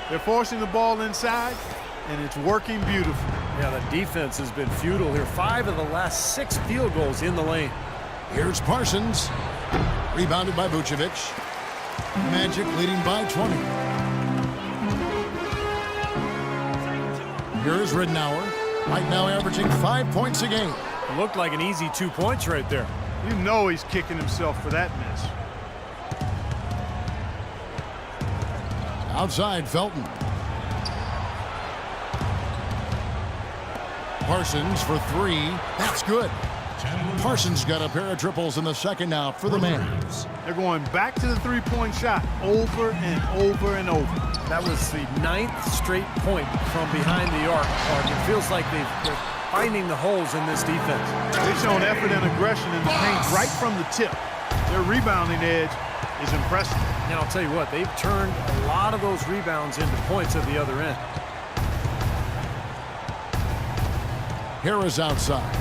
They're forcing the ball inside, and it's working beautifully. Yeah, the defense has been futile here. 5 of the last 6 field goals in the lane. Here's Parsons. Rebounded by Vucevic. Magic leading by 20. Here's Ridnour. Right now averaging 5 points a game. Looked like an easy 2 points right there. You know he's kicking himself for that miss. Outside, Felton. Parsons for 3. That's good. Parsons got a pair of triples in the second now for the Mavs. They're going back to the three-point shot over and over and over. That was the 9th straight point from behind the arc. It feels like they're finding the holes in this defense. They've shown effort and aggression in the paint right from the tip. Their rebounding edge is impressive. And I'll tell you what, they've turned a lot of those rebounds into points at the other end. Harris outside.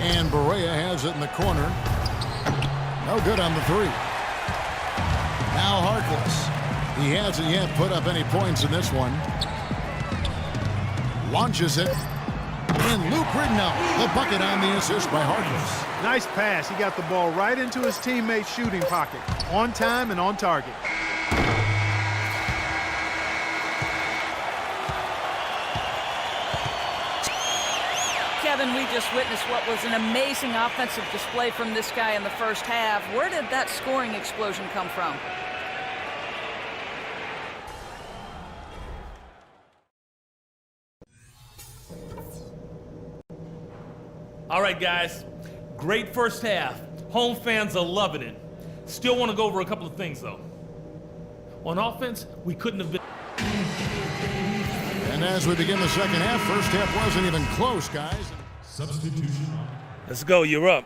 And Barea has it in the corner. No good on the 3. Now Harkless. He hasn't yet put up any points in this one. Launches it. And Luke Ridnour, the bucket on the assist by Harkless. Nice pass. He got the ball right into his teammate's shooting pocket. On time and on target. Kevin, we just witnessed what was an amazing offensive display from this guy in the first half. Where did that scoring explosion come from? All right, guys. Great first half. Home fans are loving it. Still want to go over a couple of things, though. On offense, we couldn't have been... And as we begin the second half, first half wasn't even close, guys. Substitution. Let's go. You're up.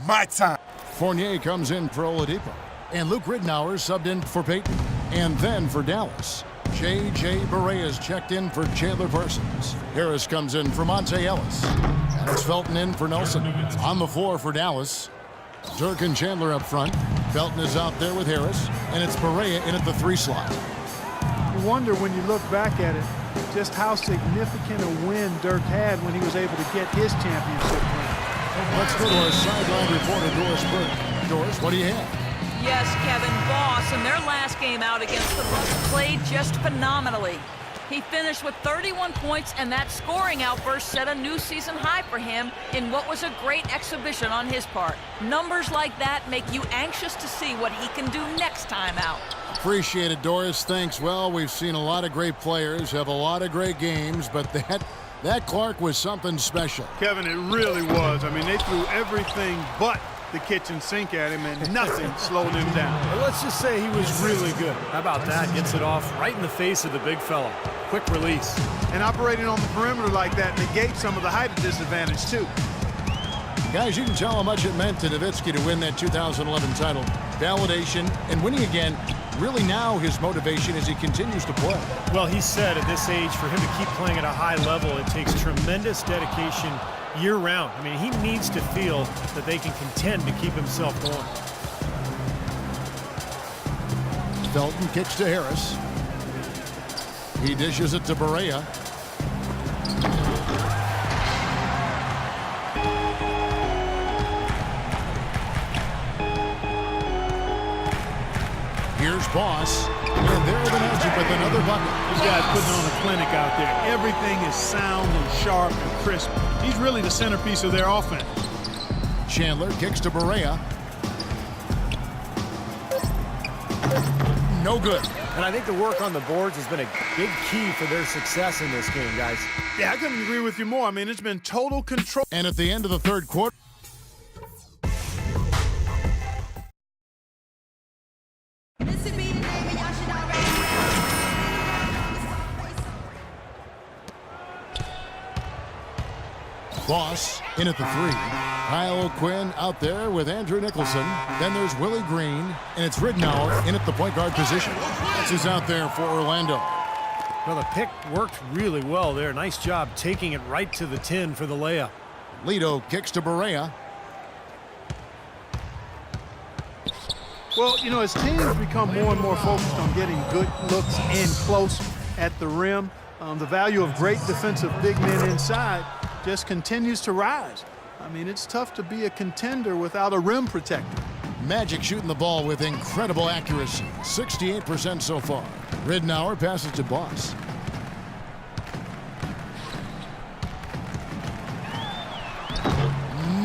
My time. Fournier comes in for Oladipo. And Luke Ridnour subbed in for Payton. And then for Dallas, J.J. Barea's checked in for Chandler Parsons. Harris comes in for Monte Ellis. And it's Felton in for Nelson. On the floor for Dallas, Dirk and Chandler up front. Felton is out there with Harris. And it's Barea in at the 3 slot. You wonder when you look back at it just how significant a win Dirk had when he was able to get his championship win. Let's go to our sideline reporter, Doris Burke. Doris, what do you have? Yes, Kevin, Boss in their last game out against the Bucks played just phenomenally. He finished with 31 points, and that scoring outburst set a new season high for him in what was a great exhibition on his part. Numbers like that make you anxious to see what he can do next time out. Appreciate it, Doris. Thanks. Well, we've seen a lot of great players have a lot of great games, but that Clark was something special. Kevin, it really was. I mean, they threw everything but the kitchen sink at him, and nothing slowed him down. But let's just say he was really good. How about that? Gets it off right in the face of the big fella. Quick release. And operating on the perimeter like that negates some of the height disadvantage, too. Guys, you can tell how much it meant to Nowitzki to win that 2011 title. Validation and winning again, really now his motivation as he continues to play. Well, he said at this age, for him to keep playing at a high level, it takes tremendous dedication year-round. I mean, he needs to feel that they can contend to keep himself going. Felton kicks to Harris. He dishes it to Barea. Here's Boss. And there the Magic with another bucket. This guy's putting on a clinic out there. Everything is sound and sharp and crisp. He's really the centerpiece of their offense. Chandler kicks to Barea. No good. And I think the work on the boards has been a big key for their success in this game, guys. Yeah, I couldn't agree with you more. I mean, it's been total control. And at the end of the third quarter, Boss in at the 3. Kyle Quinn out there with Andrew Nicholson. Then there's Willie Green, and it's Ridnour in at the point guard position. That's who's out there for Orlando. Well, the pick worked really well there. Nice job taking it right to the 10 for the layup. Lito kicks to Barea. Well, you know, as teams become more and more focused on getting good looks in close at the rim, the value of great defensive big men inside just continues to rise. I mean, it's tough to be a contender without a rim protector. Magic shooting the ball with incredible accuracy. 68% so far. Ridnour passes to Boss.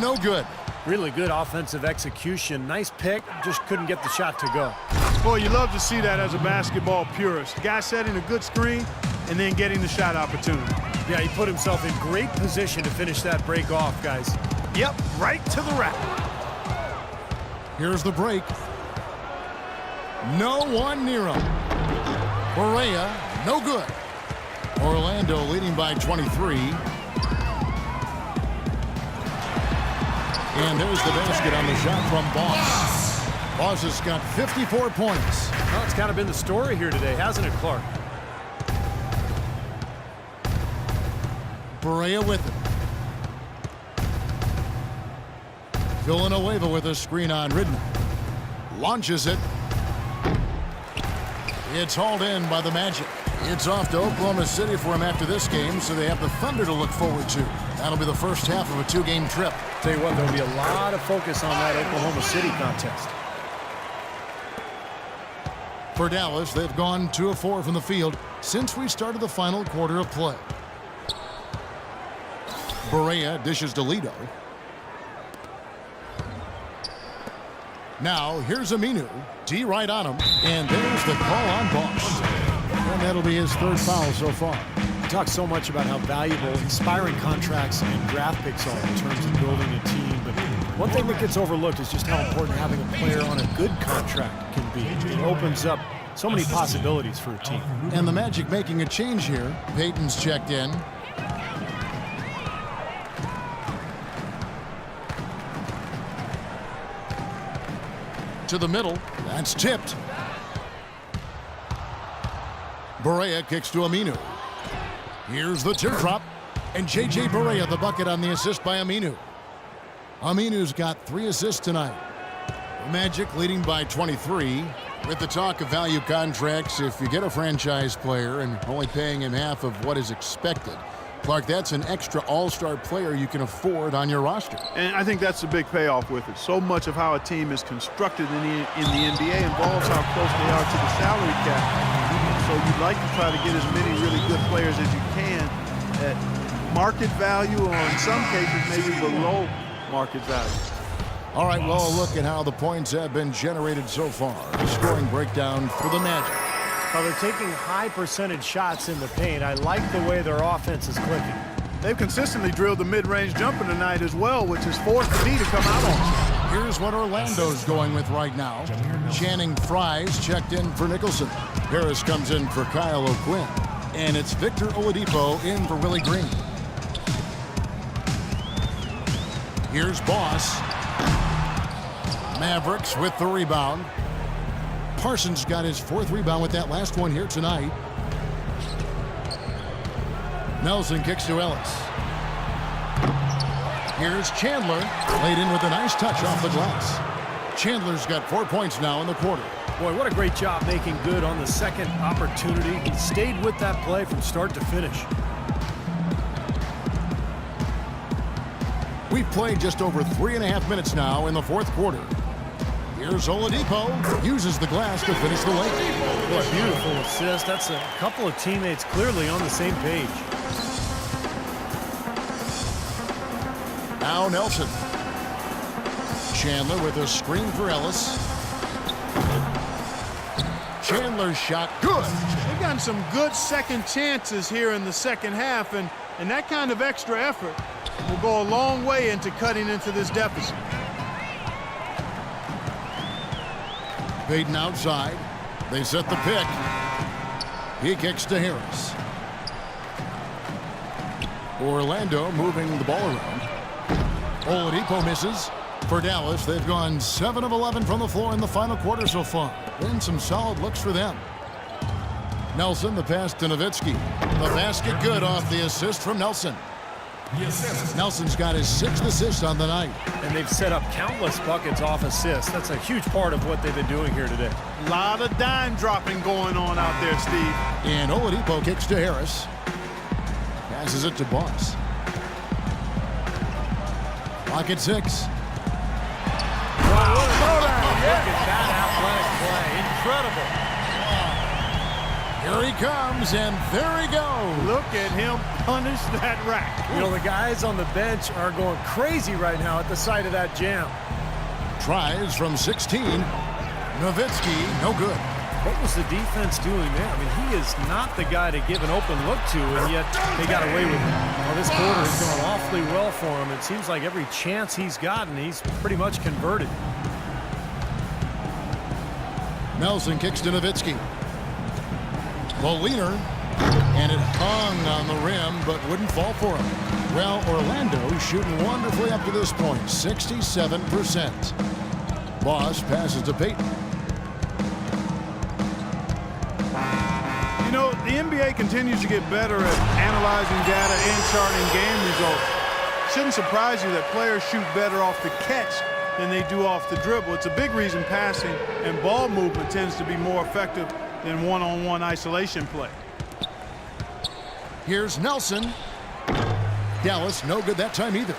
No good. Really good offensive execution. Nice pick, just couldn't get the shot to go. Boy, you love to see that as a basketball purist. Guy setting a good screen and then getting the shot opportunity. Yeah, he put himself in great position to finish that break off, guys. Yep, right to the rack. Here's the break. No one near him. Correa, no good. Orlando leading by 23. And there's the basket on the shot from Boss. Boss has got 54 points. Well, it's kind of been the story here today, hasn't it, Clark? Correa with it. Villanueva with a screen on Ridnour. Launches it. It's hauled in by the Magic. It's off to Oklahoma City for him after this game, so they have the Thunder to look forward to. That'll be the first half of a two-game trip. Tell you what, there'll be a lot of focus on that Oklahoma City contest. For Dallas, they've gone 2 of 4 from the field since we started the final quarter of play. Barea dishes to Lido. Now, here's Aminu. D right on him. And there's the call on Boss. And that'll be his 3rd foul so far. We talk so much about how valuable expiring contracts and draft picks are in terms of building a team. But one thing that gets overlooked is just how important having a player on a good contract can be. It opens up so many possibilities for a team. And the Magic making a change here. Payton's checked in. To the middle. That's tipped. Barea kicks to Aminu. Here's the tip drop. And J.J. Barea the bucket on the assist by Aminu. Aminu's got 3 assists tonight. The Magic leading by 23. With the talk of value contracts, if you get a franchise player and only paying him half of what is expected, Clark, that's an extra all-star player you can afford on your roster. And I think that's the big payoff with it. So much of how a team is constructed in the NBA involves how close they are to the salary cap. So you'd like to try to get as many really good players as you can at market value, or in some cases maybe below market value. All right, well, a look at how the points have been generated so far. The scoring breakdown for the Magic. Well, they're taking high percentage shots in the paint. I like the way their offense is clicking. They've consistently drilled the mid-range jumper tonight as well, which has forced the D to come out on. Here's what Orlando's going with right now. Channing Frye's checked in for Nicholson. Harris comes in for Kyle O'Quinn. And it's Victor Oladipo in for Willie Green. Here's Boss. Mavericks with the rebound. Parsons got his 4th rebound with that last one here tonight. Nelson kicks to Ellis. Here's Chandler. Laid in with a nice touch off the glass. Chandler's got 4 points now in the quarter. Boy, what a great job making good on the second opportunity. He stayed with that play from start to finish. We've played just over 3.5 minutes now in the 4th quarter. Here's Oladipo. Uses the glass to finish the lane. What a beautiful assist. That's a couple of teammates clearly on the same page. Now Nelson. Chandler with a screen for Ellis. Chandler's shot good. They've gotten some good second chances here in the second half, and that kind of extra effort will go a long way into cutting into this deficit. Payton outside. They set the pick. He kicks to Harris. Orlando moving the ball around. Oladipo misses. For Dallas, they've gone 7 of 11 from the floor in the final quarter so far. Been some solid looks for them. Nelson, the pass to Nowitzki. The basket good off the assist from Nelson. The assist. Nelson's got his 6th assist on the night. And they've set up countless buckets off assists. That's a huge part of what they've been doing here today. A lot of dime dropping going on out there, Steve. And Oladipo kicks to Harris. Passes it to Boss. Clock at 6. Wow, what a throwdown. Look at that athletic play. Incredible. Here he comes, and there he goes. Look at him punish that rack. You know, the guys on the bench are going crazy right now at the sight of that jam. Tries from 16. Nowitzki, no good. What was the defense doing there? I mean, he is not the guy to give an open look to, and yet they got away with it. Well, this quarter has gone awfully well for him. It seems like every chance he's gotten, he's pretty much converted. Nelson kicks to Nowitzki. Moliner, and it hung on the rim, but wouldn't fall for him. Well, Orlando shooting wonderfully up to this point, 67%. Boss passes to Payton. You know, the NBA continues to get better at analyzing data and charting game results. Shouldn't surprise you that players shoot better off the catch than they do off the dribble. It's a big reason passing and ball movement tends to be more effective than one-on-one isolation play. Here's Nelson. Dallas, no good that time either.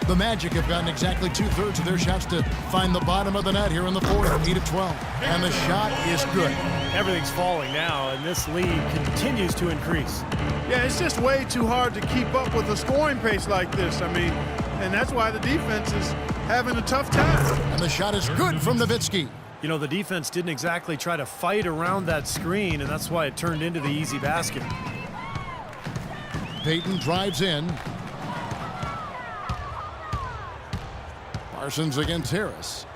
The Magic have gotten exactly 2/3 of their shots to find the bottom of the net here in the fourth, 8 of 12. And the shot is good. Everything's falling now, and this lead continues to increase. Yeah, it's just way too hard to keep up with a scoring pace like this. I mean, and that's why the defense is having a tough time. And the shot is good from Nowitzki. You know, the defense didn't exactly try to fight around that screen, and that's why it turned into the easy basket. Payton drives in. Parsons against Harris.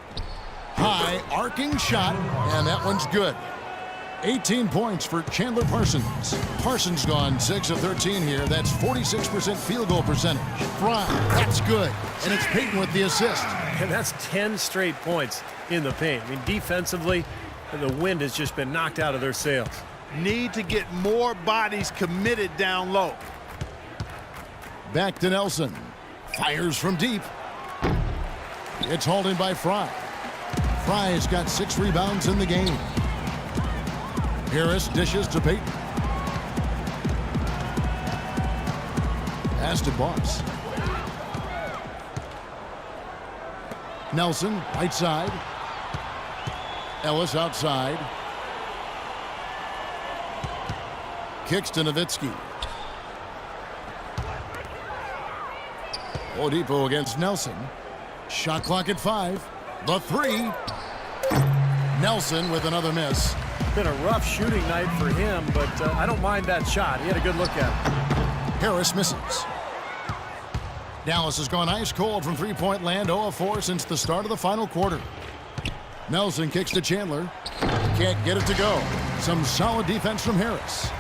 High arcing shot, and that one's good. 18 points for Chandler Parsons. Parsons gone 6 of 13 here. That's 46% field goal percentage. Fry, that's good. And it's Payton with the assist. And that's 10 straight points in the paint. I mean, defensively, the wind has just been knocked out of their sails. Need to get more bodies committed down low. Back to Nelson. Fires from deep. It's hauled in by Fry. Fry's got 6 rebounds in the game. Harris dishes to Payton. Pass to Boss. Nelson, right side. Ellis outside. Kicks to Nowitzki. Oladipo against Nelson. Shot clock at 5. The 3. Nelson with another miss. Been a rough shooting night for him, but I don't mind that shot. He had a good look at it. Harris misses. Dallas has gone ice cold from three-point land, 0 of 4 since the start of the final quarter. Nelson kicks to Chandler. Can't get it to go. Some solid defense from Harris.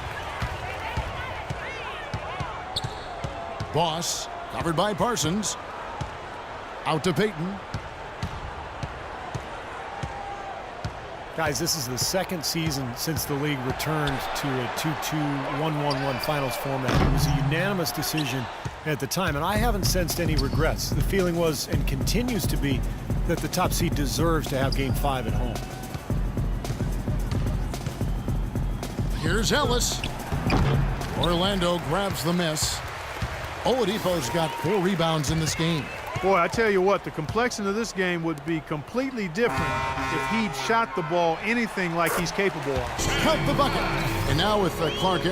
Boss, covered by Parsons. Out to Payton. Guys, this is the second season since the league returned to a 2-2-1-1-1 finals format. It was a unanimous decision at the time, and I haven't sensed any regrets. The feeling was, and continues to be, that the top seed deserves to have Game 5 at home. Here's Ellis. Orlando grabs the miss. Oladipo's got 4 rebounds in this game. Boy, I tell you what, the complexion of this game would be completely different if he'd shot the ball anything like he's capable of. Count the bucket. And now with Clark